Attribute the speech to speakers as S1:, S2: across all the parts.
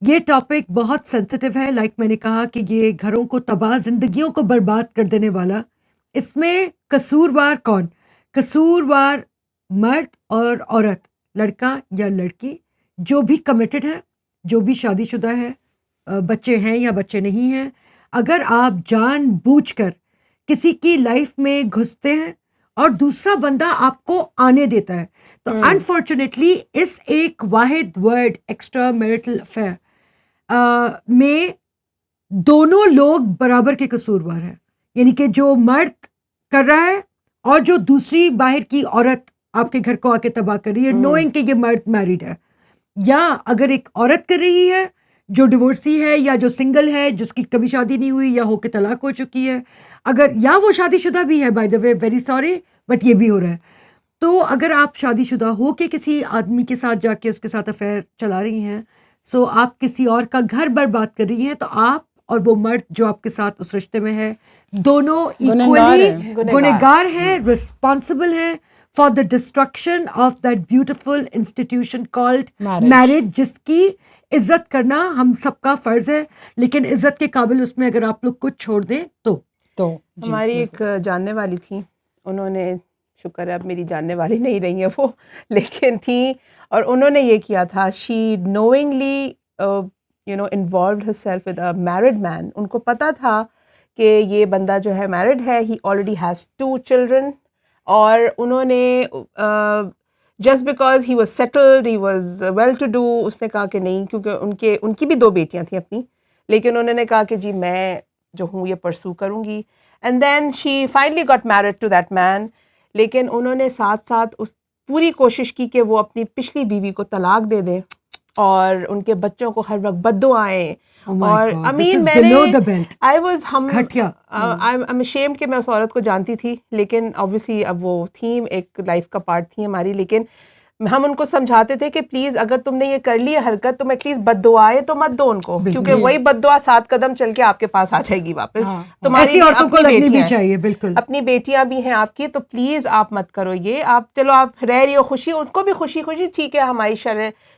S1: یہ ٹاپک بہت سینسٹیو ہے. لائک میں نے کہا کہ یہ گھروں کو تباہ، زندگیوں کو برباد کر دینے والا. اس میں قصوروار کون؟ قصوروار مرد اور عورت، لڑکا یا لڑکی، جو بھی کمیٹڈ ہے، جو بھی شادی شدہ ہے، بچے ہیں یا بچے نہیں ہیں. اگر آپ جان بوجھ کر کسی کی لائف میں گھستے ہیں اور دوسرا بندہ آپ کو آنے دیتا ہے، تو انفارچونیٹلی اس ایک واحد ورڈ ایکسٹرا میرٹل افیئر میں دونوں لوگ برابر کے قصوروار ہیں. یعنی کہ جو مرد کر رہا ہے اور جو دوسری باہر کی عورت آپ کے گھر کو آ کے تباہ کر رہی ہے، نوئنگ کہ یہ مرد میریڈ ہے. یا اگر ایک عورت کر رہی ہے جو ڈیورسی ہے یا جو سنگل ہے، جس کی کبھی شادی نہیں ہوئی یا ہو کے طلاق ہو چکی ہے، اگر یا وہ شادی شدہ بھی ہے، by the way very sorry but یہ بھی ہو رہا ہے. تو اگر آپ شادی شدہ ہو کے کسی آدمی کے ساتھ جا کے اس کے ساتھ افیئر چلا رہی ہیں، سو آپ کسی اور کا گھر برباد کر رہی ہیں. تو آپ اور وہ مرد جو آپ کے ساتھ اس رشتے میں ہے، دونوں ایکولی گنہگار ہیں، رسپانسبل ہیں for the destruction of that beautiful institution called marriage, جس کی عزت کرنا ہم سب کا فرض ہے. لیکن عزت کے قابل اس میں اگر آپ لوگ کچھ چھوڑ دیں تو
S2: ہماری ایک جاننے والی تھی، انہوں نے، شکر ہے اب میری جاننے والی نہیں رہی ہیں وہ، لیکن تھیں، اور انہوں نے یہ کیا تھا، she knowingly involved herself with a married man. ان کو پتہ تھا کہ یہ بندہ جو ہے میرڈ ہے، ہی آلریڈی ہیز 2 children، اور انہوں نے just because he was settled, he was well to do, اس نے کہا کہ نہیں، کیونکہ ان کی بھی 2 بیٹیاں تھیں اپنی، لیکن انہوں نے کہا کہ جی میں جو ہوں یہ پرسو کروں گی. And then she finally got married to that man. لیکن انہوں نے ساتھ ساتھ اس پوری کوشش کی کہ وہ اپنی پچھلی بیوی کو طلاق دے دیں اور ان کے بچوں کو ہر وقت بد دعائیں. اور میں نے آئی واز I'm ashamed کہ میں اس عورت کو جانتی تھی، لیکن obviously اب وہ تھیم ایک لائف کا پارٹ تھی ہماری. لیکن ہم ان کو سمجھاتے تھے کہ پلیز اگر تم نے یہ کر لی ہے حرکت، تم ایٹ لیسٹ بد دعائیں تو مت دو ان کو، کیونکہ وہی بد دعا 7 قدم چل کے آپ کے پاس آ جائے گی واپس. تمہاری عورتوں کو لگنی بھی چاہیے، بالکل اپنی بیٹیاں بھی ہیں آپ کی، تو پلیز آپ مت کرو یہ. آپ چلو آپ رہ رہی ہو خوشی، ان کو بھی خوشی خوشی، ٹھیک ہے. ہماری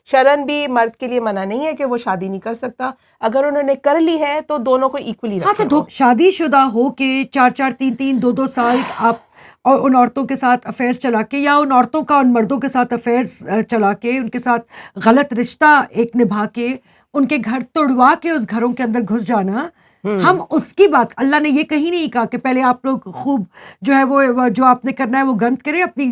S2: شرن بھی مرد کے لیے منع نہیں ہے کہ وہ شادی نہیں کر سکتا، اگر انہوں نے کر لی ہے تو دونوں کو ایکولی رکھیں.
S1: تو شادی شدہ ہو کے 4 3 2 سال آپ اور ان عورتوں کے ساتھ افیئرس چلا کے، یا ان عورتوں کا ان مردوں کے ساتھ افیئرس چلا کے، ان کے ساتھ غلط رشتہ ایک نبھا کے، ان کے گھر توڑوا کے اس گھروں کے اندر گھس جانا، ہم اس کی بات، اللہ نے یہ کہیں نہیں کہا کہ پہلے آپ لوگ خوب جو ہے وہ جو آپ نے کرنا ہے وہ گند کریں، اپنی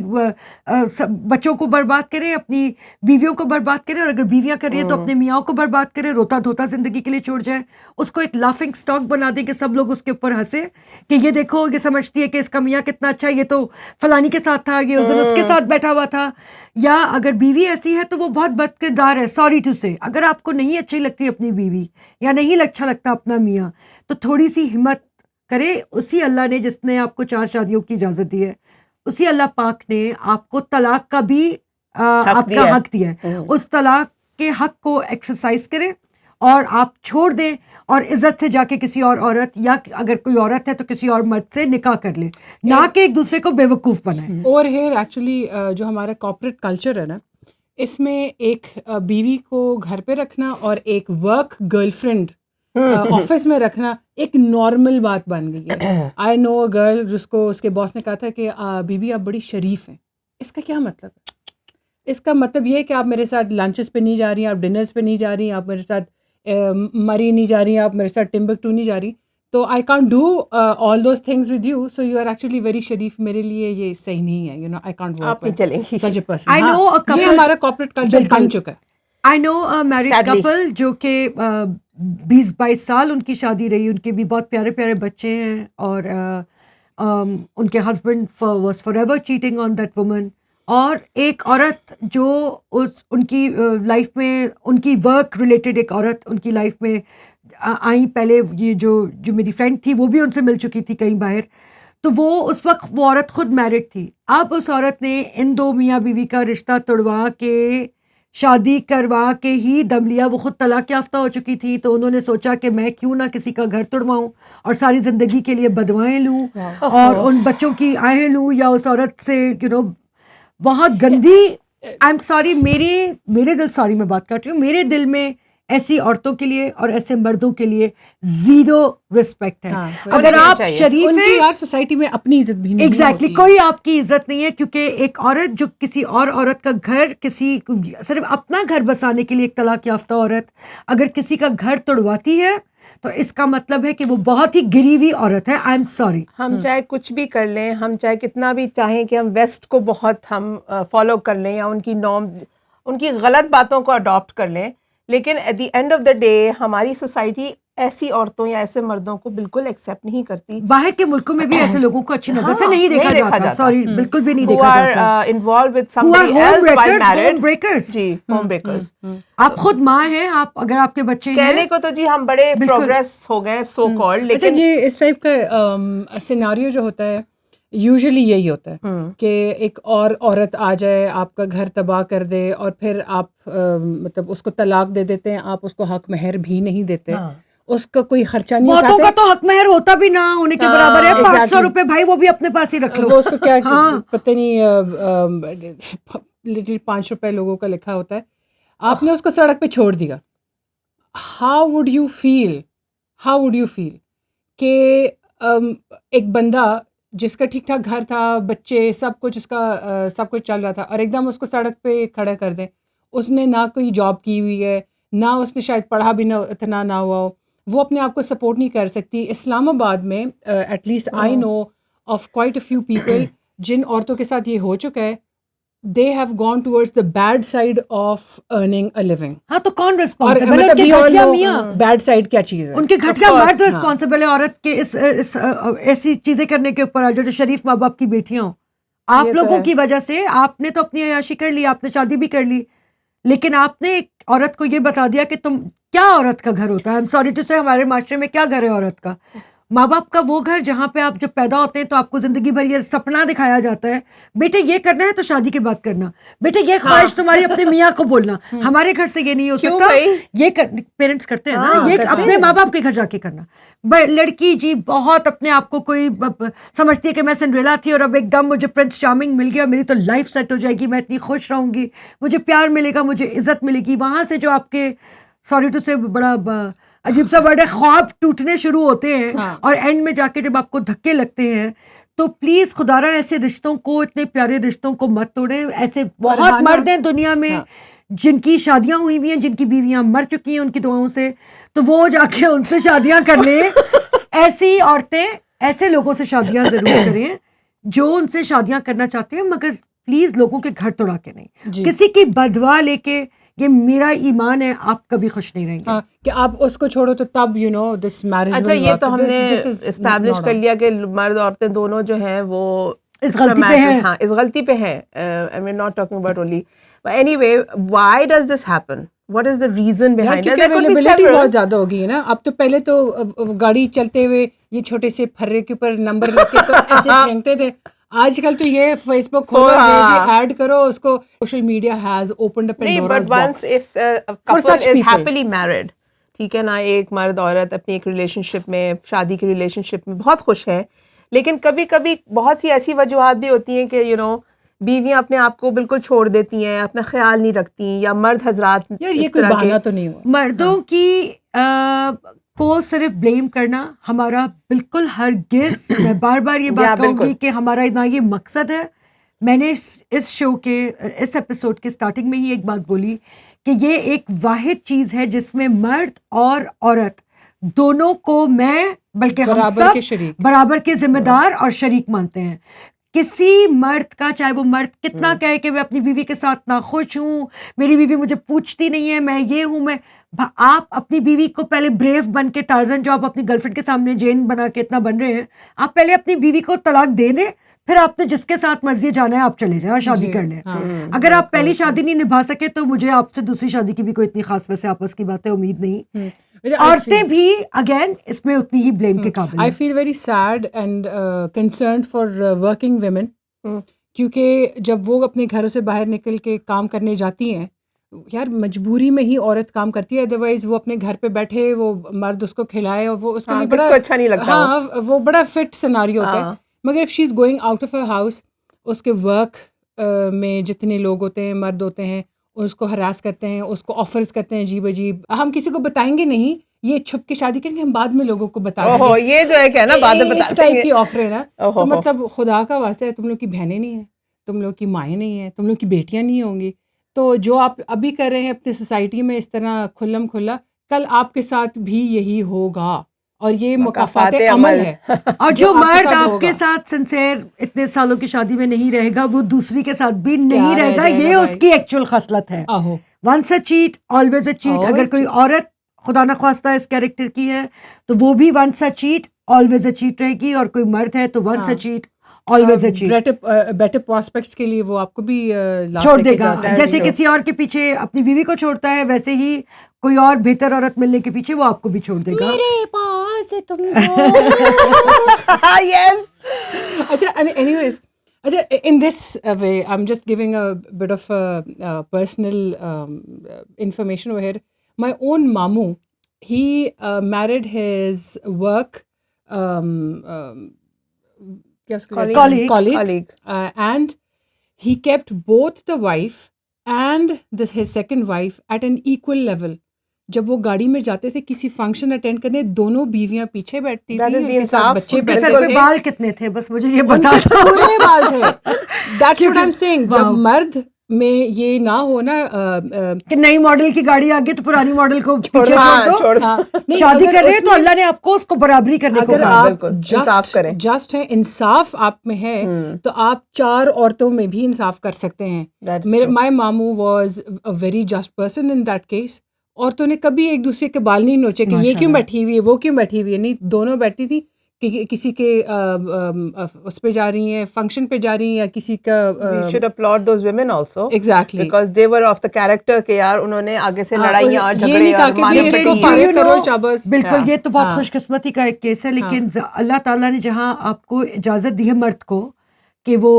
S1: بچوں کو برباد کریں، اپنی بیویوں کو برباد کریں، اور اگر بیویاں کر رہی ہیں تو اپنے میاں کو برباد کریں، روتا دھوتا زندگی کے لیے چھوڑ جائیں، اس کو ایک لافنگ سٹاک بنا دیں کہ سب لوگ اس کے اوپر ہنسیں کہ یہ دیکھو، یہ سمجھتی ہے کہ اس کا میاں کتنا اچھا ہے، یہ تو فلانی کے ساتھ تھا، یہ اس دن اس کے ساتھ بیٹھا ہوا تھا. یا اگر بیوی ایسی ہے تو وہ بہت بد کردار ہے، سوری ٹو سے. اگر آپ کو نہیں اچھی لگتی اپنی بیوی یا نہیں اچھا لگتا اپنا میاں، تو تھوڑی سی ہمت کرے. اسی اللہ نے جس نے آپ کو 4 شادیوں کی اجازت دی ہے، اسی اللہ پاک نے آپ کو طلاق کا بھی آپ کا حق دیا ہے. اس طلاق کے حق کو ایکسرسائز کریں اور آپ چھوڑ دیں، اور عزت سے جا کے کسی اور عورت، یا اگر کوئی عورت ہے تو کسی اور مرد سے نکاح کر لے، نہ کہ ایک دوسرے کو بیوقوف بنائیں.
S3: اور ہیئر ایکچولی جو ہمارا کارپوریٹ کلچر ہے نا، اس میں ایک بیوی کو گھر پہ رکھنا اور ایک ورک گرل فرینڈ آفس میں رکھنا ایک نارمل بات بن گئی ہے. آئی نو اے گرل جس کو اس کے باس نے کہا تھا کہ بیوی آپ بڑی شریف ہیں. اس کا کیا مطلب ہے؟ اس کا مطلب یہ ہے کہ آپ میرے ساتھ لنچز پہ نہیں جا رہی ہیں، آپ ڈنرز پہ نہیں جا رہی ہیں، آپ میرے ساتھ مری نہیں جا رہی ہیں، آپ میرے ساتھ ٹمبکٹو نہیں جا رہی، تو I can't do all those things with you, so you are actually very شریف. میرے لیے یہ صحیح نہیں ہے، you know I can't work with such a person. یہ ہمارا کارپوریٹ کلچر بن چکا ہے.
S1: آئی نو میرڈ کپل جو کہ 20-22 سال ان کی شادی رہی، ان کے بھی بہت پیارے پیارے بچے ہیں، اور ان کے husband was forever cheating on that woman. اور ایک عورت جو ان کی لائف میں، ان کی ورک ریلیٹڈ ایک عورت ان کی لائف میں آئیں. پہلے یہ جو میری فرینڈ تھی وہ بھی ان سے مل چکی تھی کہیں باہر، تو وہ اس وقت وہ عورت خود میرڈ تھی. اب اس عورت نے ان 2 میاں بیوی کا رشتہ توڑوا کے، شادی کروا کے ہی دم لیا. وہ خود طلاق یافتہ ہو چکی تھی، تو انہوں نے سوچا کہ میں کیوں نہ کسی کا گھر توڑواؤں اور ساری زندگی کے لیے بدوائیں لوں اور ان بچوں کی آہیں لوں، یا اس عورت سے بہت گندی. آئی ایم سوری، میرے دل، سوری میں بات کر رہی ہوں، میرے دل میں ایسی عورتوں کے لیے اور ایسے مردوں کے لیے زیرو رسپیکٹ ہے. اگر
S2: ہونی
S1: آپ
S2: چاہیے.
S1: شریف
S3: ان کی
S1: ہیں
S3: یار سوسائٹی میں اپنی عزت بھی نہیں
S1: ایگزیکٹلی
S3: ہوتی ہے.
S1: کوئی آپ کی عزت نہیں ہے, کیونکہ ایک عورت جو کسی اور عورت کا گھر, کسی صرف اپنا گھر بسانے کے لیے ایک طلاق یافتہ عورت اگر کسی کا گھر توڑواتی ہے تو اس کا مطلب ہے کہ وہ بہت ہی گری ہوئی عورت ہے. I am sorry.
S2: ہم چاہے کچھ بھی کر لیں, ہم چاہے کتنا بھی چاہیں کہ ہم ویسٹ کو بہت ہم فالو کر لیں یا ان کی نارم, ان کی غلط باتوں کو اڈاپٹ کر لیں, لیکن at the end of the day ہماری سوسائٹی ایسی عورتوں یا ایسے مردوں کو بالکل ایکسیپٹ نہیں کرتی.
S1: باہر کے ملکوں میں بھی ایسے لوگوں کو اچھی نظر سے نہیں دیکھا جاتا. سوری, بالکل بھی نہیں دیکھا جاتا.
S2: Involve with
S1: Who are
S2: somebody
S1: home
S2: else while
S1: breakers, home
S2: married.
S1: breakers.
S2: G, home breakers.
S1: آپ خود ماں ہیں, آپ اگر آپ کے بچے
S2: کہنے
S1: ہیں
S2: کو تو جی ہم بڑے پروگریس ہو گئے سو کالڈ,
S3: اچھا
S2: لیکن
S3: یہ اس ٹائپ کا سیناریو جو ہوتا ہے یوزلی یہی ہوتا ہے کہ ایک اور عورت آ جائے, آپ کا گھر تباہ کر دے, اور پھر آپ مطلب اس کو طلاق دے دیتے ہیں, آپ اس کو حق مہر بھی نہیں دیتے, اس کا کوئی خرچہ نہیں
S1: بہتوں
S3: اٹھاتے.
S1: کا تو حق مہر ہوتا بھی نہ ہونے کے برابر ہے. 500 روپے بھائی وہ بھی اپنے پاس ہی رکھ لو.
S3: وہ اس کو کیا پتہ نہیں لٹل 5 روپے لوگوں کا لکھا ہوتا ہے, آپ نے اس کو سڑک پہ چھوڑ دیا. ہاؤ وڈ یو فیل کہ ایک بندہ جس کا ٹھیک ٹھاک گھر تھا, بچے, سب کچھ اس کا سب کچھ چل رہا تھا, اور ایک دم اس کو سڑک پہ کھڑا کر دیں. اس نے نہ کوئی جاب کی ہوئی ہے, نہ اس نے شاید پڑھا بھی نہ اتنا نہ ہوا ہو, وہ اپنے آپ کو سپورٹ نہیں کر سکتی. اسلام آباد میں at least I know of quite a few people جن عورتوں کے ساتھ یہ ہو چکا ہے, they have gone towards the bad side of earning a living.
S1: ہاں تو کون
S3: اور
S1: ریسپانسبل ہے؟ ان
S3: مطلب
S1: کے
S3: we all
S1: گھٹیا
S3: know
S1: میاں,
S3: bad side کیا چیز ہے.
S1: ان کے گھٹیا مرد ریسپانسبل ہے عورت کے اس ایسی چیزیں کرنے کے اوپر جو شریف ماں باپ کی بیٹیاں ہوں. آپ لوگوں کی وجہ سے آپ نے تو اپنی عیاشی کر لی, آپ نے شادی بھی کر لی, لیکن آپ نے ایک عورت کو یہ بتا دیا کہ تم کیا عورت کا گھر ہوتا ہے. آئی ایم سوری ٹو سے, ہمارے معاشرے میں کیا گھر ہے عورت کا؟ ماں باپ کا وہ گھر جہاں پہ آپ جب پیدا ہوتے ہیں تو آپ کو زندگی بھر یہ سپنا دکھایا جاتا ہے, بیٹے یہ کرنا ہے تو شادی کے بعد کرنا, بیٹے یہ خواہش تمہاری اپنے میاں کو بولنا. ہمارے گھر سے یہ نہیں ہو سکتا, یہ پیرنٹس کرتے ہیں نا, یہ اپنے ماں باپ کے گھر جا کے کرنا. لڑکی جی بہت اپنے آپ کو کوئی سمجھتی ہے کہ میں سنڈریلا تھی اور اب ایک دم مجھے پرنس چارمنگ مل گیا, میری تو لائف سیٹ ہو جائے گی, میں اتنی خوش رہوں گی, مجھے پیار ملے گا, مجھے عزت ملے گی. وہاں سے جو آپ کے سوری ٹو سے بڑا عجیب سا بڑے خواب ٹوٹنے شروع ہوتے ہیں, اور اینڈ میں جا کے جب آپ کو دھکے لگتے ہیں تو پلیز خدارا ایسے رشتوں کو, اتنے پیارے رشتوں کو مت توڑیں. ایسے بہت مرد ہیں دنیا میں جن کی شادیاں ہوئی ہوئی ہیں, جن کی بیویاں مر چکی ہیں ان کی دعاؤں سے, تو وہ جا کے ان سے شادیاں کر لیں. ایسی عورتیں ایسے لوگوں سے شادیاں ضرور کریں جو ان سے شادیاں کرنا چاہتے ہیں, مگر پلیز لوگوں کے گھر توڑا کے نہیں. کسی کی بدوا لے کے, یہ میرا ایمان ہے, آپ کبھی خوش نہیں رہیں گے.
S3: کہ آپ اس کو چھوڑو تو تب یو نو دس میرج.
S2: اچھا یہ تو ہم نے اسٹیبلش کر لیا کہ مرد عورتیں دونوں جو ہیں وہ
S1: اس غلطی پہ ہیں.
S2: ہاں اس غلطی پہ ہیں. I mean not talking about only, but anyway why does this happen? What is the reason behind it?
S3: کیونکہ اویلیبلٹی بہت زیادہ ہوگی ہے نا. اب تو پہلے تو گاڑی چلتے ہوئے یہ چھوٹے سے پھرے کے اوپر نمبر لکھ کے تو ایسے پھینکتے تھے. آج کل تو یہ فیس بک کھولو, ایڈ کرو اس کو. Social media has opened up Pandora's box.
S2: Once if a couple is happily married, ٹھیک ہے نا, ایک مرد عورت اپنی ایک ریلیشن شپ میں, شادی کی ریلیشن شپ میں بہت خوش ہے, لیکن کبھی کبھی بہت سی ایسی وجوہات بھی ہوتی ہیں کہ بیویاں اپنے آپ کو بالکل چھوڑ دیتی ہیں, اپنا خیال نہیں رکھتی, یا مرد حضرات
S3: یار یہ کوئی بہانہ تو نہیں ہوا.
S1: مردوں کی کو صرف بلیم کرنا ہمارا بالکل ہرگز, میں بار بار یہ بات کہوں گی کہ ہمارا نہ یہ مقصد ہے. میں نے اس شو کے اس ایپیسوڈ کے سٹارٹنگ میں ہی ایک بات بولی کہ یہ ایک واحد چیز ہے جس میں مرد اور عورت دونوں کو میں بلکہ ہم سب برابر کے ذمہ دار اور شریک مانتے ہیں. کسی مرد کا, چاہے وہ مرد کتنا کہے کہ میں اپنی بیوی کے ساتھ ناخوش ہوں, میری بیوی مجھے پوچھتی نہیں ہے, میں یہ ہوں, میں, آپ اپنی بیوی کو پہلے بریو بن کے, ٹارزن جو آپ اپنی گرل فرینڈ کے سامنے جین بنا کے اتنا بن رہے ہیں, آپ پہلے اپنی بیوی کو طلاق دے دیں, پھر آپ نے جس کے ساتھ مرضی جانا ہے آپ چلے جائیں, شادی کر لیں. اگر آپ پہلی شادی نہیں نبھا سکے تو مجھے آپ سے دوسری شادی کی بھی کوئی اتنی خاص ویسے آپس کی باتیں امید نہیں. عورتیں بھی اگین اس میں اتنی ہی بلیم کے قابل ہیں.
S3: I feel very sad and concerned for working women, کیونکہ جب وہ اپنے گھروں سے باہر نکل کے کام کرنے جاتی ہیں, یار مجبوری میں ہی عورت کام کرتی ہے, ادروائز وہ اپنے گھر پہ بیٹھے, وہ مرد اس کو کھلائے, اور وہ اس کے لیے بڑا
S2: اچھا نہیں لگتا.
S3: ہاں وہ بڑا فٹ سیناریو ہوتا ہے. مگر if she is going out of her house, اس کے ورک میں جتنے لوگ ہوتے ہیں, مرد ہوتے ہیں, اس کو ہراس کرتے ہیں, اس کو آفرز کرتے ہیں عجیب عجیب. ہم کسی کو بتائیں گے نہیں, یہ چھپ کے شادی کریں گے, ہم بعد میں لوگوں کو بتا دیں گے.
S2: یہ جو ہے کہ نا بعد میں
S3: اس
S2: بتاتے
S3: ٹائپ
S2: ہیں.
S3: کی آفر ہے نا. تو مطلب خدا کا واسطہ ہے, تم لوگ کی بہنیں نہیں ہیں, تم لوگ کی مائیں نہیں ہیں, تم لوگ کی بیٹیاں نہیں ہوں گی. تو جو آپ ابھی کر رہے ہیں اپنے سوسائٹی میں اس طرح کھلم کھلا, کل آپ کے ساتھ بھی یہی ہوگا, اور یہ مکافات عمل ہے.
S1: اور جو مرد
S3: ساتھ
S1: آپ
S3: ہوگا.
S1: کے ساتھ سنسیئر اتنے سالوں کی شادی میں نہیں رہے گا, وہ دوسری کے ساتھ بھی نہیں
S3: رہ
S1: رہے گا.
S3: جائے گا
S1: یہ
S3: بھائی.
S1: اس کی ایکچوئل خصلت ہے.
S3: آہو,
S1: once a cheat always a cheat. اگر کوئی عورت خدا نخواستہ اس کیریکٹر کی ہے تو وہ بھی once a cheat always a cheat رہے گی, اور کوئی مرد ہے تو once a cheat always a cheat.
S3: Better prospects کے لیے وہ آپ کو بھی
S1: چھوڑ دے گا. جیسے کسی اور کے پیچھے اپنی بیوی کو چھوڑتا ہے, ویسے ہی کوئی اور بہتر عورت ملنے کے پیچھے وہ آپ کو بھی چھوڑ دے گا.
S3: میرے پاس تم اچھا, اینی ویز, اچھا, in this way I'm just giving a bit of personal information over here. My own mamu, he married his work colleague, and he kept both the wife and his second wife at an equal level. جب وہ گاڑی میں جاتے تھے کسی function attend کرنے, دونوں بیویاں پیچھے بیٹھتی تھیں, ان کے ساتھ بچے بیٹھتے تھے.
S1: بال کتنے تھے بس مجھے یہ بتا.
S3: پورے بال تھے. That's what I'm saying. جب مرد میں یہ نہ ہو نا
S1: کہ نئی ماڈل کی گاڑی آگے تو پرانی ماڈل کو پیچھے چھوڑ دو. شادی کر رہے ہیں تو اللہ نے آپ کو اس کو برابری کرنے کو کہا.
S3: اگر آپ جسٹ ہیں, انصاف آپ میں ہے, تو آپ 4 عورتوں میں بھی انصاف کر سکتے ہیں. My mamu was a very just person in that case. عورتوں نے کبھی ایک دوسرے کے بال نہیں نوچے کہ یہ کیوں بیٹھی ہوئی ہے, وہ کیوں بیٹھی ہوئی ہے. نہیں, دونوں بیٹھی تھی کہ کسی کے اس پہ جا رہی ہیں, فنکشن پہ جا رہی ہیں, یا کسی کا.
S2: We should applaud those women also.
S3: Exactly.
S2: Because they were of the character کہ یار انہوں نے آگے سے لڑائیاں اور جھگڑے اور
S1: بالکل. یہ تو بہت خوش قسمتی کا ایک کیس ہے, لیکن اللہ تعالیٰ نے جہاں آپ کو اجازت دی ہے مرد کو کہ وہ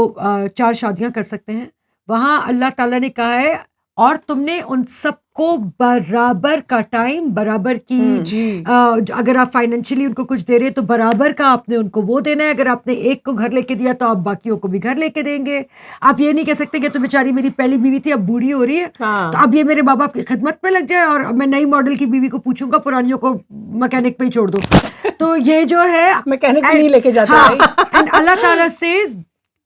S1: 4 شادیاں کر سکتے ہیں, وہاں اللہ تعالیٰ نے کہا ہے اور تم نے ان سب کو برابر کا ٹائم, برابر کی, اگر آپ فائنینشلی ان کو کچھ دے رہے تو برابر کا آپ نے ان کو وہ دینا ہے. اگر آپ نے ایک کو گھر لے کے دیا تو آپ باقیوں کو بھی گھر لے کے دیں گے. آپ یہ نہیں کہہ سکتے کہ تو بیچاری میری پہلی بیوی تھی اب بوڑھی ہو رہی ہے تو اب یہ میرے ماں باپ کی خدمت میں لگ جائے اور میں نئی ماڈل کی بیوی کو پوچھوں گا پرانیوں کو مکینک پہ ہی چھوڑ دو. تو یہ جو ہے
S3: مکینک نہیں لے کے جاتا ہے.
S1: اللہ تعالیٰ سے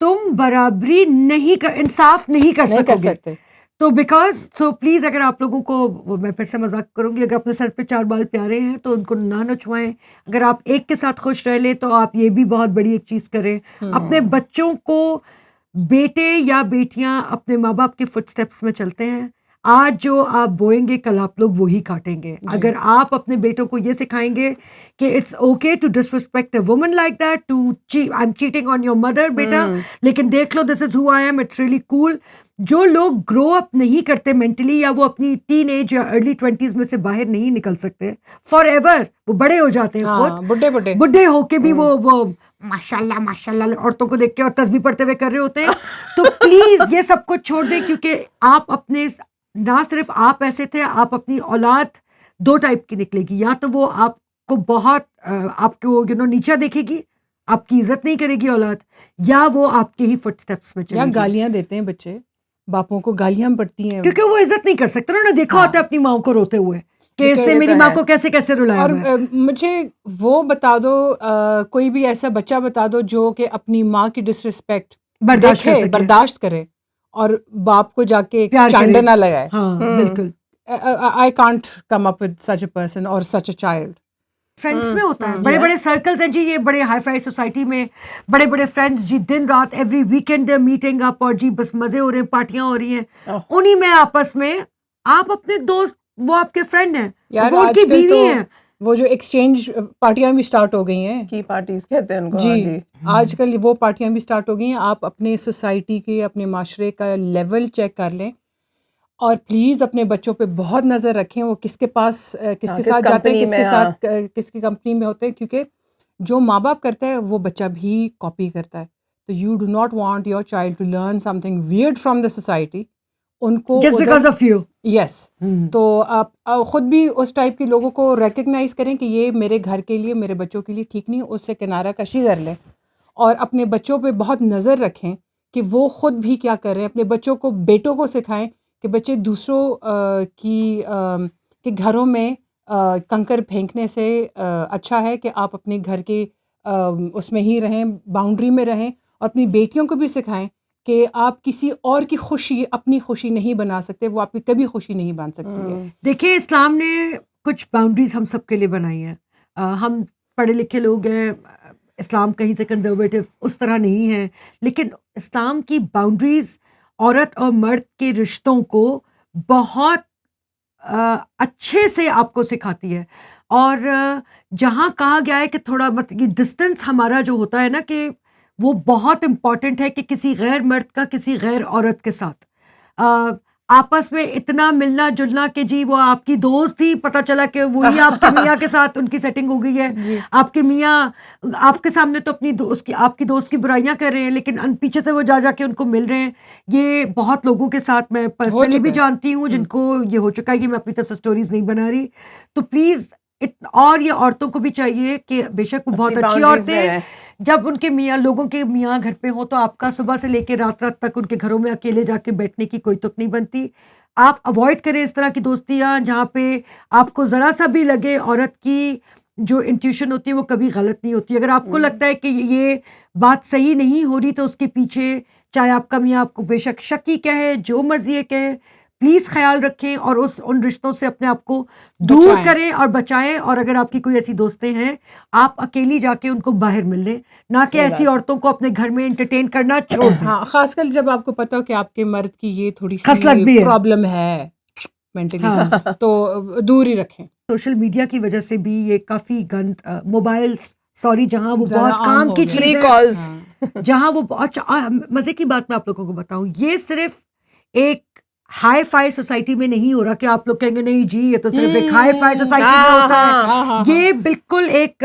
S1: تم برابری نہیں انصاف نہیں کر سکتے. تو سو پلیز اگر آپ لوگوں کو, میں پھر سے مذاق کروں گی, اگر اپنے سر پہ 4 بال پیارے ہیں تو ان کو نہ نچوائیں. اگر آپ ایک کے ساتھ خوش رہ لیں تو آپ یہ بھی بہت بڑی ایک چیز کریں. اپنے بچوں کو, بیٹے یا بیٹیاں اپنے ماں باپ کے فٹ اسٹیپس میں چلتے ہیں. آج جو آپ بوئیں گے کل آپ لوگ وہی کاٹیں گے. اگر آپ اپنے بیٹوں کو یہ سکھائیں گے کہ it's okay to disrespect a woman like that, to I am cheating on your mother بیٹا, لیکن دیکھ لو this is who I am, it's really cool. جو لوگ گرو اپ نہیں کرتے مینٹلی, یا وہ اپنی ٹین ایج یا ارلی 20s میں سے باہر نہیں نکل سکتے فار ایور, وہ بڑے ہو جاتے ہیں خود, بڈھے ہو کے بھی وہ ماشاء اللہ عورتوں کو دیکھ کے اور تسبیح پڑھتے ہوئے کر رہے ہوتے ہیں. تو پلیز یہ سب کچھ چھوڑ دیں, کیونکہ آپ اپنے, نہ صرف آپ ایسے تھے, آپ اپنی اولاد 2 ٹائپ کی نکلے گی. یا تو وہ آپ کو بہت آپ کو نیچا دیکھے گی, آپ کی عزت نہیں کرے گی اولاد, یا وہ آپ کے ہی فٹ اسٹیپس میں چلے گی.
S3: یا گالیاں دیتے ہیں بچے, باپوں کو گالیاں پڑتی ہیں
S1: کیونکہ وہ عزت نہیں کر سکتے. انہوں نے دیکھا ہوتا ہے اپنی ماں کو روتے ہوئے کہ اس نے میری ماں کو کیسے کیسے رلایا.
S3: اور مجھے وہ بتا دو, کوئی بھی ایسا بچہ بتا دو جو کہ اپنی ماں کی ڈس ریسپیکٹ برداشت کرے اور باپ کو جا کے چانڈا نہ لگائے.
S1: ہاں بالکل.
S3: I can't come up with such a person or such a child.
S1: Friends میں ہوتا ہے, بڑے بڑے سرکلز ہیں جی, یہ بڑے ہائی فائی سوسائٹی میں بڑے بڑے فرینڈس جی, دن رات ایوری ویکینڈ دے میٹنگ اپ, اور جی بس مزے ہو رہے ہیں, پارٹیاں ہو رہی ہیں. انہی میں آپس میں آپ اپنے دوست, وہ آپ کے فرینڈ ہیں, وہ ان کی بیوی ہیں.
S3: وہ جو ایکسچینج پارٹیاں بھی اسٹارٹ ہو گئی ہیں,
S2: کی پارٹیز کہتے ہیں ان کو.
S3: جی آج کل وہ پارٹیاں بھی اسٹارٹ ہو گئی ہیں. آپ اپنے سوسائٹی کے, اپنے معاشرے کا لیول چیک کر لیں, اور پلیز اپنے بچوں پہ بہت نظر رکھیں, وہ کس کے پاس کس کے ساتھ جاتے ہیں, کس کے ساتھ کس کی کمپنی میں ہوتے ہیں, کیونکہ جو ماں باپ کرتا ہے وہ بچہ بھی کاپی کرتا ہے. تو you do not want your child to learn something weird from the society. ان کو
S1: just because of you.
S3: Yes. تو آپ خود بھی اس ٹائپ کے لوگوں کو ریکگنائز کریں کہ یہ میرے گھر کے لیے, میرے بچوں کے لیے ٹھیک نہیں, اس سے کنارہ کشی کر لیں. اور اپنے بچوں پہ بہت نظر رکھیں کہ وہ خود بھی کیا کر رہے ہیں. اپنے بچوں کو, بیٹوں کو سکھائیں کہ بچے دوسروں کے گھروں میں کنکر پھینکنے سے اچھا ہے کہ آپ اپنے گھر کے اس میں ہی رہیں، باؤنڈری میں رہیں، اور اپنی بیٹیوں کو بھی سکھائیں کہ آپ کسی اور کی خوشی اپنی خوشی نہیں بنا سکتے، وہ آپ کی کبھی خوشی نہیں بن سکتی ہے.
S1: دیکھیں اسلام نے کچھ باؤنڈریز ہم سب کے لیے بنائی ہیں. ہم پڑھے لکھے لوگ ہیں، اسلام کہیں سے کنزرویٹو اس طرح نہیں ہے، لیکن اسلام کی باؤنڈریز عورت اور مرد کے رشتوں کو بہت اچھے سے آپ کو سکھاتی ہے. اور جہاں کہا گیا ہے کہ تھوڑا مطلب ڈسٹینس ہمارا جو ہوتا ہے نا، کہ وہ بہت امپورٹنٹ ہے کہ کسی غیر مرد کا کسی غیر عورت کے ساتھ آپس میں اتنا ملنا جلنا کہ جی وہ آپ کی دوست ہی، پتہ چلا کہ وہی آپ کے میاں کے ساتھ ان کی سیٹنگ ہو گئی ہے. آپ کے میاں آپ کے سامنے تو اپنی دوست کی، آپ کی دوست کی برائیاں کر رہے ہیں، لیکن پیچھے سے وہ جا کے ان کو مل رہے ہیں. یہ بہت لوگوں کے ساتھ میں پرسنلی بھی جانتی ہوں جن کو یہ ہو چکا ہے. کہ میں اپنی طرف سے سٹوریز نہیں بنا رہی. تو پلیز اور یہ عورتوں کو بھی چاہیے کہ بے شک وہ بہت اچھی عورتیں، جب ان کے میاں، لوگوں کے میاں گھر پہ ہوں تو آپ کا صبح سے لے کے رات تک ان کے گھروں میں اکیلے جا کے بیٹھنے کی کوئی تک نہیں بنتی. آپ اوائڈ کریں اس طرح کی دوستیاں جہاں پہ آپ کو ذرا سا بھی لگے عورت کی جو انٹیوشن ہوتی ہے وہ کبھی غلط نہیں ہوتی. اگر آپ کو لگتا ہے کہ یہ بات صحیح نہیں ہو رہی تو اس کے پیچھے چاہے آپ کا میاں آپ کو بے شک شکی کہے، جو مرضی کہے، پلیز خیال رکھیں اور ان رشتوں سے اپنے آپ کو دور کریں اور بچائیں. اور اگر آپ کی کوئی ایسی دوستیں ہیں، آپ اکیلی جا کے ان کو باہر مل لیں، نہ کہ ایسی عورتوں کو اپنے گھر میں انٹرٹین کرنا چھوڑ دیں.
S3: ہاں، خاص کر جب آپ کو پتا ہو کہ آپ کے مرد کی یہ تھوڑی سی پرابلم ہے مینٹلی، تو دور ہی رکھیں.
S1: سوشل میڈیا کی وجہ سے بھی یہ کافی گند، موبائلز جہاں وہ بہت کام کی چیز ہے، جہاں وہ مزے کی بات میں آپ لوگوں کو بتاؤں، یہ صرف ایک ہائی فائی سوسائٹی میں نہیں ہو رہا کہ آپ لوگ کہیں گے نہیں جی یہ تو صرف ایک ہائی فائی سوسائٹی میں ہوتا ہے. یہ بالکل ایک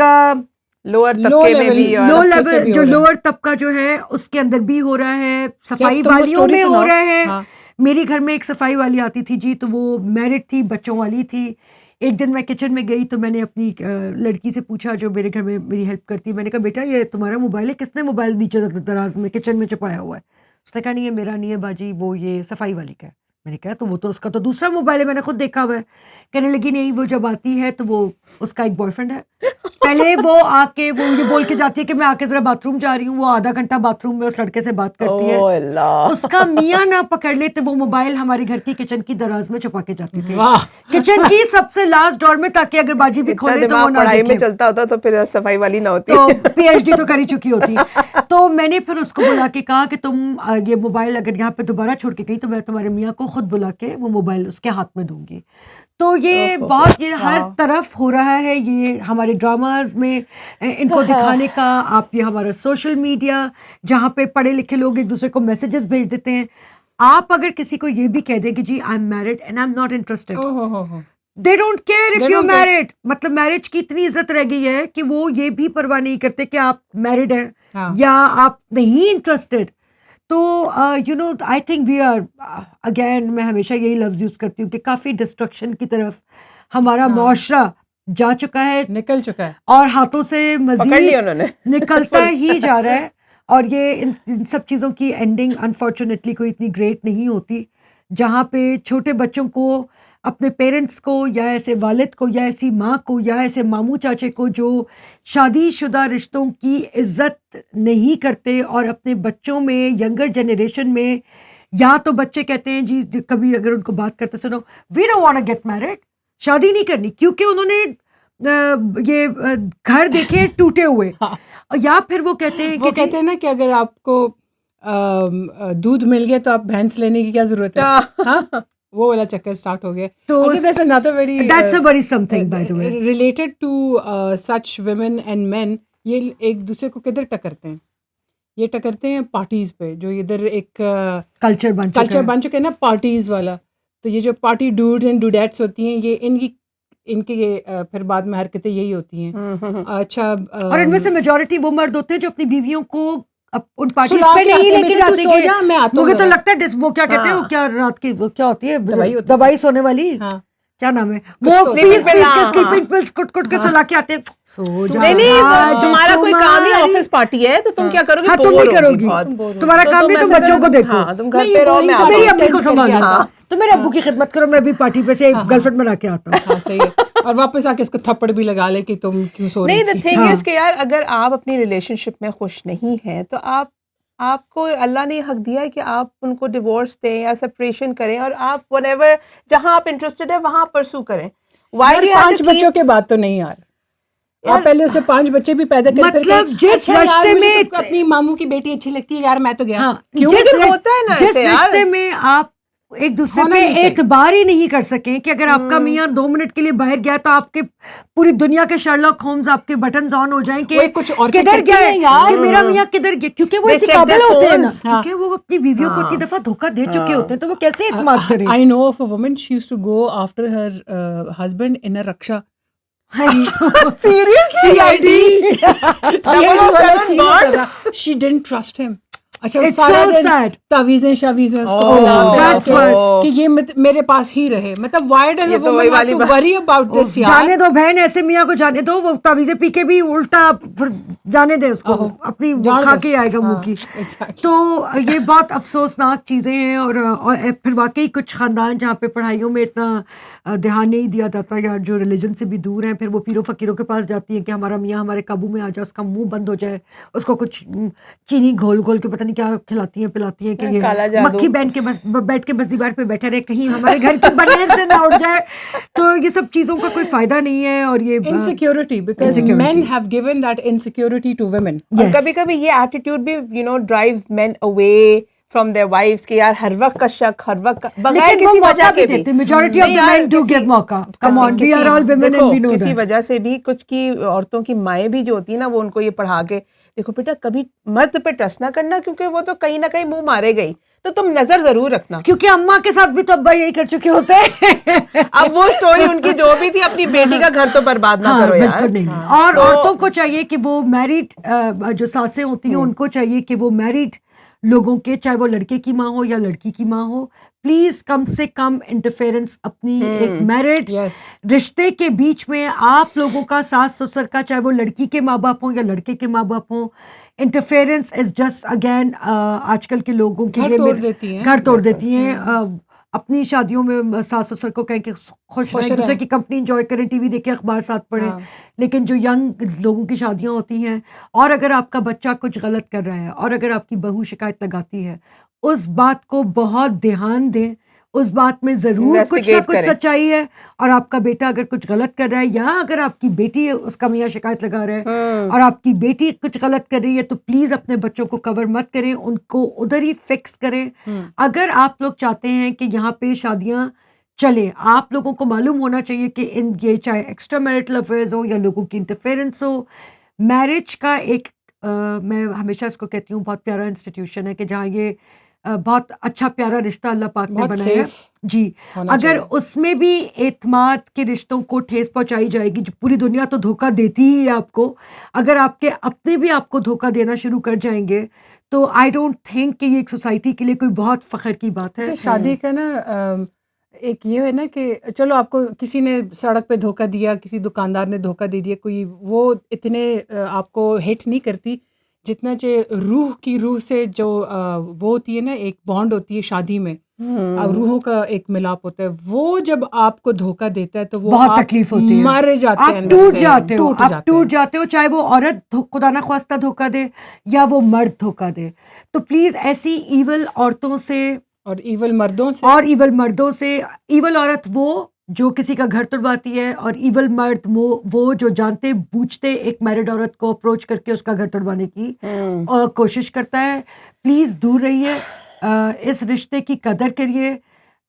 S2: لوور طبقے میں بھی،
S1: لو لیول جو لوور طبقہ جو ہے اس کے اندر بھی ہو رہا ہے، صفائی والیوں میں ہو رہا ہے. میری گھر میں ایک صفائی والی آتی تھی جی، تو وہ میرڈ تھی، بچوں والی تھی. ایک دن میں کچن میں گئی تو میں نے اپنی لڑکی سے پوچھا جو میرے گھر میں میری ہیلپ کرتی، میں نے کہا بیٹا یہ تمہارا موبائل ہے، کس نے موبائل نیچے دراز میں کچن میں چھپایا ہوا ہے؟ اس نے کہا نہیں یہ میرا نہیں ہے باجی، وہ یہ صفائی والی کا ہے. میں نے کہا تو وہ تو اس کا تو دوسرا موبائل ہے، میں نے خود دیکھا ہوا ہے. کہنے لگی نہیں وہ جب آتی ہے تو وہ اس کا ایک بوائے فرینڈ ہے. پہلے وہ آ کے وہ یہ بول کے جاتی ہے کہ میں آ کے ذرا باتھ روم جا رہی ہوں، وہ آدھا گھنٹہ باتھ روم میں اس لڑکے سے بات کرتی ہے. اس کا میاں نہ پکڑ لے تو وہ موبائل ہمارے گھر کی کچن کی دراز میں چھپا کے جاتی تھی، کچن کی سب سے لاسٹ ڈور میں، تاکہ اگر باجی بھی کھولے تو وہ نہ
S2: پڑھائی میں چلتا ہوتا تو پھر صفائی والی نہ ہوتی،
S1: تو پی ایچ ڈی تو کری چکی ہوتی. تو میں نے پھر اس کو بلا کے کہا کہ تم یہ موبائل اگر یہاں پہ دوبارہ چھوڑ کے گئی تو میں تمہارے میاں کو خود بلا کے وہ موبائل اس کے ہاتھ میں دوں گی. تو یہ بہت یہ ہر طرف ہو رہا ہے، یہ ہمارے ڈراماز میں ان کو دکھانے کا. آپ یہ ہمارا سوشل میڈیا جہاں پہ پڑھے لکھے لوگ ایک دوسرے کو میسیجز بھیج دیتے ہیں. آپ اگر کسی کو یہ بھی کہہ دیں کہ جی I am married and I am not interested, they don't care if you married. مطلب میرج کی اتنی عزت رہ گئی ہے کہ وہ یہ بھی پرواہ نہیں کرتے کہ آپ میرڈ ہیں یا آپ نہیں انٹرسٹڈ. تو you know I think we are again, میں ہمیشہ یہی لفظ یوز کرتی ہوں کہ کافی ڈسٹرکشن کی طرف ہمارا معاشرہ جا چکا ہے،
S3: نکل چکا ہے،
S1: اور ہاتھوں سے مزید نکلتا ہی جا رہا ہے. اور یہ ان سب چیزوں کی اینڈنگ انفارچونیٹلی کوئی اتنی گریٹ نہیں ہوتی، جہاں پہ چھوٹے بچوں کو اپنے پیرنٹس کو یا ایسے والد کو یا ایسی ماں کو یا ایسے ماموں چاچے کو جو شادی شدہ رشتوں کی عزت نہیں کرتے، اور اپنے بچوں میں ینگر جنریشن میں یا تو بچے کہتے ہیں جی کبھی اگر ان کو بات کرتے سنو we don't want to get married, شادی نہیں کرنی کیونکہ انہوں نے یہ گھر دیکھے ٹوٹے ہوئے. یا پھر وہ کہتے ہیں
S3: نا کہ اگر آپ کو دودھ مل گیا تو آپ بھینس لینے کی کیا ضرورت ہے، وہ والا چکر سٹارٹ ہو گیا. تو related to such women and men, یہ ایک دوسرے کو کدھر ٹکرتے ہیں؟ یہ ٹکرتے ہیں پارٹیز پہ، جو ادھر ایک کلچر بن چکا ہے نا پارٹیز والا. تو یہ جو پارٹی ڈوڈز اینڈ ڈوڈیٹس ہوتی ہیں، یہ ان کی پھر بعد میں حرکتیں یہی ہوتی ہیں. اچھا،
S1: اور ان میں سے میجورٹی وہ مرد ہوتے ہیں جو اپنی بیویوں کو ان پارٹیز پہ نہیں لے کے جاتے. مجھے تو لگتا ہے وہ کیا کہتے ہیں، وہ کیا رات کی وہ کیا ہوتی ہے دوائی سونے والی، کیا نام ہے وہ پیس کے سلیپنگ پلس کٹ کے چلا کے آتے ہیں.
S2: نہیں تمہارا کوئی کام ہی آفس پارٹی ہے تو تم کیا کرو گی؟
S1: تم نہیں کرو گی, تمہارا کام ہے تم بچوں کو دیکھو,
S2: تم گھر پہ رہو, میں
S1: میری امی کو سنبھالو, تو میرے ابو کی خدمت کرو, میں بھی پارٹی پہ سے گرل فرینڈ بنا کے آتا ہوں.
S3: ہاں صحیح ہے, اور واپس آ کے اس کو تھپڑ بھی لگا لے کہ تم کیوں سو رہی
S2: نہیں. the thing is کہ یار اگر آپ اپنی ریلیشن شپ میں خوش نہیں ہیں تو آپ کو اللہ نے حق دیا ہے کہ آپ ان کو ڈیورس دیں یا سپریشن کریں, اور آپ وٹ ایور جہاں آپ انٹرسٹڈ ہے وہاں پرسو کریں.
S3: وائی 5 بچوں کے بعد تو نہیں یار, آپ پہلے اسے 5 بچے بھی پیدا کریں,
S1: مطلب جس رشتے میں
S3: اپنی ماموں کی بیٹی اچھی لگتی ہے یار میں تو گیا,
S1: جس رشتے میں آپ ایک دوسرے پہ اعتبار ہی نہیں کر سکیں کہ اگر آپ کا میاں 2 منٹ کے لیے باہر گیا تو آپ کے پوری دنیا کے شرلاک ہومز آپ کے بٹنز آن ہو جائیں کہ کدھر گیا کہ میرا میاں کدھر گیا, کیونکہ وہ اسی قابل ہوتے ہیں نا, کیونکہ وہ اپنی بیویوں کو اتنی دفعہ دھوکہ دے چکے ہوتے ہیں, تو وہ کیسے اعتماد کریں.
S3: I know of a woman, she used to go after her husband in a raksha.
S1: CID
S3: She didn't trust him. اچھا سارا دن تعویذیں شاویزیں کہ یہ میرے پاس ہی رہے, مطلب why does a woman have to worry about this یار.
S1: جانے دو بہن, ایسے میاں کو جانے دو, وہ تعویذیں پی کے بھی الٹا جانے دے اس کو, اپنی کھا کے آئے گا منہ کی. تو یہ بہت افسوسناک چیزیں ہیں, اور پھر واقعی کچھ خاندان جہاں پہ پڑھائیوں میں اتنا دھیان نہیں دیا جاتا, یا جو ریلیجن سے بھی دور ہیں, پھر وہ پیروں فقیروں کے پاس جاتی ہیں کہ ہمارا میاں ہمارے قابو میں آ جائے, اس کا منہ بند ہو جائے, اس کو کچھ چینی گھول گھول کے پتہ کیا کھلاتی ہیں پلاتی ہیں کہ یہ مکھی بیٹھ کے بس دیوار پہ بیٹھے رہے, کہیں ہمارے گھر کی بنیر سے نہ اٹھ جائے. تو یہ سب چیزوں کا کوئی فائدہ نہیں ہے, اور یہ
S3: insecurity, because men have given that insecurity to women.
S2: اور کبھی کبھی یہ ایٹیٹیوڈ بھی drives men away from their wives کہ یار ہر وقت کا شک, ہر وقت بغیر کسی وجہ کے بھی.
S1: majority of the men do give موقع. Come on, we are all women and we know that.
S2: کسی وجہ سے بھی کچھ کی عورتوں کی مائیں بھی جو ہوتی ہیں نا, وہ ان کو یہ پڑھا کے دیکھو بیٹا کبھی مرد پہ ٹرسٹ نہ کرنا, کیونکہ وہ تو کہیں نہ کہیں منہ مارے گئی, تو تم نظر ضرور رکھنا.
S1: کیونکہ اماں کے ساتھ بھی تو ابا یہی کر چکے ہوتے ہیں.
S2: اب وہ سٹوری ان کی جو بھی تھی, اپنی بیٹی کا گھر تو برباد نہ کرو یار.
S1: اور عورتوں کو چاہیے کہ وہ میرڈ جو ساسیں ہوتی ہیں ان کو چاہیے کہ وہ میرڈ لوگوں کے, چاہے وہ لڑکے کی ماں ہو یا لڑکی کی ماں ہو, پلیز کم سے کم انٹرفیئرنس اپنی ایک میرڈ رشتے کے بیچ میں آپ لوگوں کا, ساس سسر کا, چاہے وہ لڑکی کے ماں باپ ہوں یا لڑکے کے ماں باپ ہوں, انٹرفیئرنس از جسٹ اگین آج کل کے لوگوں کے لیے گھر توڑ دیتی ہیں. اپنی شادیوں میں ساس سسر کو کہیں کہ خوش رہیں, دوسرے کی کمپنی انجوائے کریں, ٹی وی دیکھیں, اخبار ساتھ پڑھیں, لیکن جو ینگ لوگوں کی شادیاں ہوتی ہیں, اور اگر آپ کا بچہ کچھ غلط کر رہا ہے, اور اگر آپ کی بہو شکایت لگاتی ہے, اس بات کو بہت دھیان دیں, اس بات میں ضرور کچھ نہ کچھ سچائی ہے. اور آپ کا بیٹا اگر کچھ غلط کر رہا ہے, یا اگر آپ کی بیٹی اس کا میاں شکایت لگا رہا ہے اور آپ کی بیٹی کچھ غلط کر رہی ہے, تو پلیز اپنے بچوں کو کور مت کریں, ان کو ادھر ہی فکس کریں. اگر آپ لوگ چاہتے ہیں کہ یہاں پہ شادیاں چلیں, آپ لوگوں کو معلوم ہونا چاہیے کہ یہ چاہے ایکسٹرا میرٹل افیئرز ہو یا لوگوں کی انٹرفیئرنس ہو, میرج کا ایک میں ہمیشہ اس کو کہتی ہوں بہت پیارا انسٹیٹیوشن ہے, کہ جہاں یہ بہت اچھا پیارا رشتہ اللہ پاک نے بنایا جی. اگر اس میں بھی اعتماد کے رشتوں کو ٹھیس پہنچائی جائے گی, جو پوری دنیا تو دھوکہ دیتی ہی ہے آپ کو, اگر آپ کے اپنے بھی آپ کو دھوکہ دینا شروع کر جائیں گے, تو آئی ڈونٹ تھنک کہ یہ ایک سوسائٹی کے لیے کوئی بہت فخر کی بات ہے.
S3: شادی کا نا ایک یہ ہے نا کہ چلو آپ کو کسی نے سڑک پہ دھوکہ دیا, کسی دکاندار نے دھوکہ دے دیا, کوئی وہ اتنے آپ کو ہٹ نہیں کرتی جتنا روح سے جو وہ ہوتی ہے نا, ایک بانڈ ہوتی ہے شادی میں, روحوں کا ایک ملاپ ہوتا ہے, وہ جب آپ کو دھوکہ دیتا ہے تو وہ
S1: بہت تکلیف ہوتی ہے,
S3: مر جاتے ہیں,
S1: آپ ٹوٹ جاتے ہو, چاہے وہ عورت خدا نہ خواستہ دھوکہ دے یا وہ مرد دھوکہ دے. تو پلیز ایسی ایول عورتوں سے
S3: اور ایول مردوں سے, ایول عورت وہ جو کسی کا گھر توڑواتی ہے, اور ایول مرد وہ جو جانتے بوجھتے ایک میرڈ عورت کو اپروچ کر کے اس کا گھر توڑوانے کی کوشش کرتا ہے. پلیز دور رہیے, اس رشتے کی قدر کریے.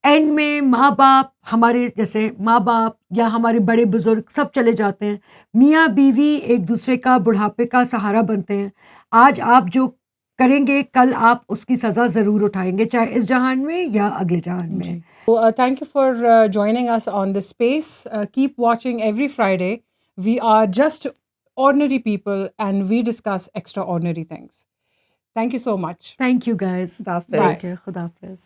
S3: اینڈ میں ماں باپ, ہمارے جیسے ماں باپ یا ہمارے بڑے بزرگ سب چلے جاتے ہیں, میاں بیوی ایک دوسرے کا بڑھاپے کا سہارا بنتے ہیں. آج آپ جو کریں گے کل آپ اس کی سزا ضرور اٹھائیں گے, چاہے اس جہان میں یا اگلے جہان میں. Thank you for joining us on this space. Keep watching every Friday. We are just ordinary people and we discuss extraordinary things. Thank you so much.
S1: Thank you guys.
S2: Khuda Hafiz.
S1: Khuda Hafiz.